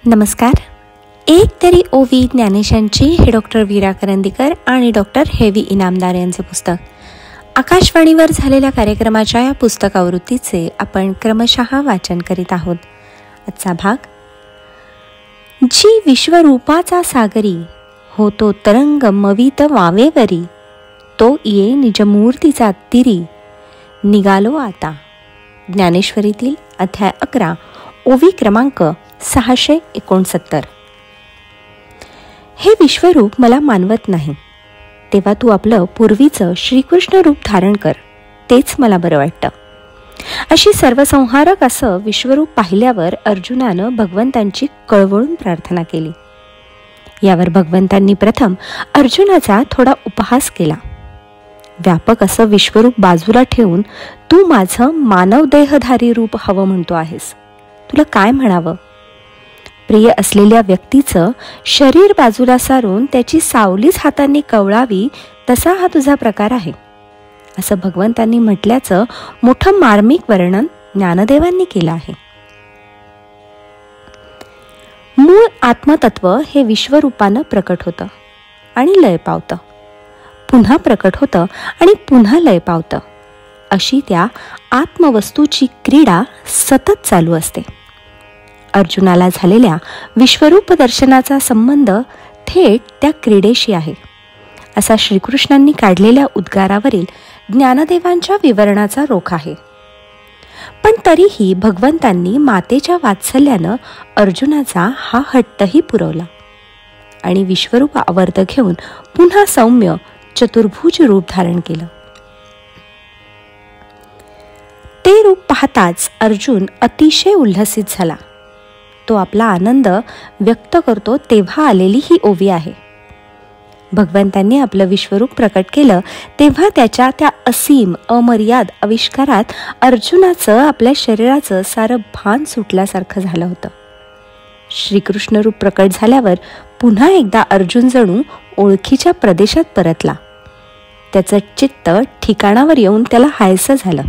नमस्कार. एक तरी ओवी ज्ञानेशांची हे डॉक्टर वीरा करंदीकर आणि डॉक्टर हेवी इनामदार यांचे पुस्तक. आकाशवाणीवर झालेल्या कार्यक्रमाच्या या पुस्तकावृत्तीचे आपण क्रमशः वाचन करीत आहोत. आजचा भाग, जी विश्वरूपाचा सागरी होतो तरंग मवित वावेवरी, तो ये निजमूर्तीचा तिरी निघालो आता. ज्ञानेश्वरीतील अध्याय 11, ओवी क्रमांक 669. हे विश्वरूप मला मानवत नाही, तेव्हा तू आपलं पूर्वीचं श्रीकृष्ण रूप धारण कर, तेच मला बरं वाटतं. अशी सर्वसंहारक असं विश्वरूप पाहिल्यावर अर्जुनानं भगवंतांची कळवळून प्रार्थना केली. यावर भगवंतांनी प्रथम अर्जुनाचा थोडा उपहास केला. व्यापक असं विश्वरूप बाजूला ठेवून तू माझं मानव देहधारी रूप हवं म्हणतो आहेस. तुला काय म्हणावं? प्रिय असलेल्या व्यक्तीचं शरीर बाजूला सारून त्याची सावलीच हातांनी कवळावी, तसा हा तुझा प्रकार आहे, असं भगवंतांनी म्हटल्याचं मोठं मार्मिक वर्णन ज्ञानदेवांनी केलं आहे. मूळ आत्मतत्व हे विश्वरूपानं प्रकट होतं आणि लय पावतं, पुन्हा प्रकट होतं आणि पुन्हा लय पावतं. अशी त्या आत्मवस्तूची क्रीडा सतत चालू असते. अर्जुनाला झालेल्या विश्वरूप दर्शनाचा संबंध थेट त्या क्रीडेशी आहे, असा श्रीकृष्णांनी काढलेल्या उद्गारावरील ज्ञानदेवांच्या विवरणाचा रोख आहे. पण तरीही भगवंतांनी मातेच्या वात्सल्यानं अर्जुनाचा हा हट्टही पुरवला आणि विश्वरूप आवर्त घेऊन पुन्हा सौम्य चतुर्भुज रूप धारण केलं. ते रूप पाहताच अर्जुन अतिशय उल्हसित झाला. तो आपला आनंद व्यक्त करतो तेव्हा आलेली ही ओवी आहे. भगवंतांनी आपलं विश्वरूप प्रकट केलं तेव्हा त्याच्या त्या असीम अमर्याद आविष्कारात अर्जुनाचं आपल्या शरीराचं सारं भान सुटल्यासारखं झालं होतं. श्रीकृष्ण रूप प्रकट झाल्यावर पुन्हा एकदा अर्जुन जणू ओळखीच्या प्रदेशात परतला. त्याचं चित्त ठिकाणावर येऊन त्याला हायसं झालं.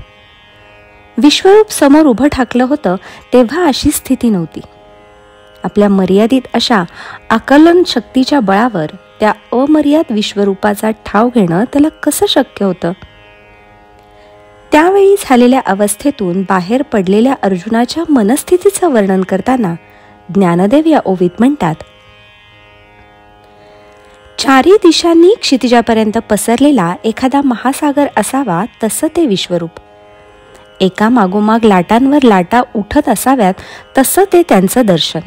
विश्वरूप समोर उभं ठाकलं होतं तेव्हा अशी स्थिती नव्हती. आपल्या मर्यादित अशा आकलन शक्तीच्या बळावर त्या अमर्याद विश्वरूपाचा ठाव घेणं त्याला कसं शक्य होतं? त्यावेळी झालेल्या अवस्थेतून बाहेर पडलेल्या अर्जुनाच्या मनस्थितीचं वर्णन करताना ज्ञानदेव या ओवीत म्हणतात, चारी दिशांनी क्षितिजापर्यंत पसरलेला एखादा महासागर असावा तसं ते विश्वरूप. एका मागोमाग लाटांवर लाटा उठत असाव्यात तसं ते त्यांचं दर्शन.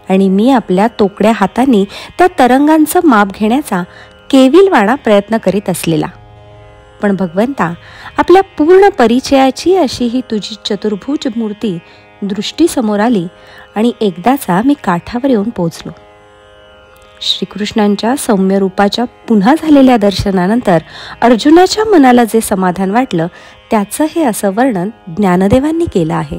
आणि मी आपल्या तोकड्या हातांनी त्या तरंगांचं माप घेण्याचा केविलवाणा प्रयत्न करीत असलेला. पण भगवंता, आपल्या पूर्ण परिचयाची अशी ही तुझी चतुर्भुज मूर्ती दृष्टीसमोर आली आणि एकदाचा मी काठावर येऊन पोचलो. श्रीकृष्णांच्या सौम्य रूपाच्या पुन्हा झालेल्या दर्शनानंतर अर्जुनाच्या मनाला जे समाधान वाटलं त्याचं हे असं वर्णन ज्ञानदेवांनी केलं आहे.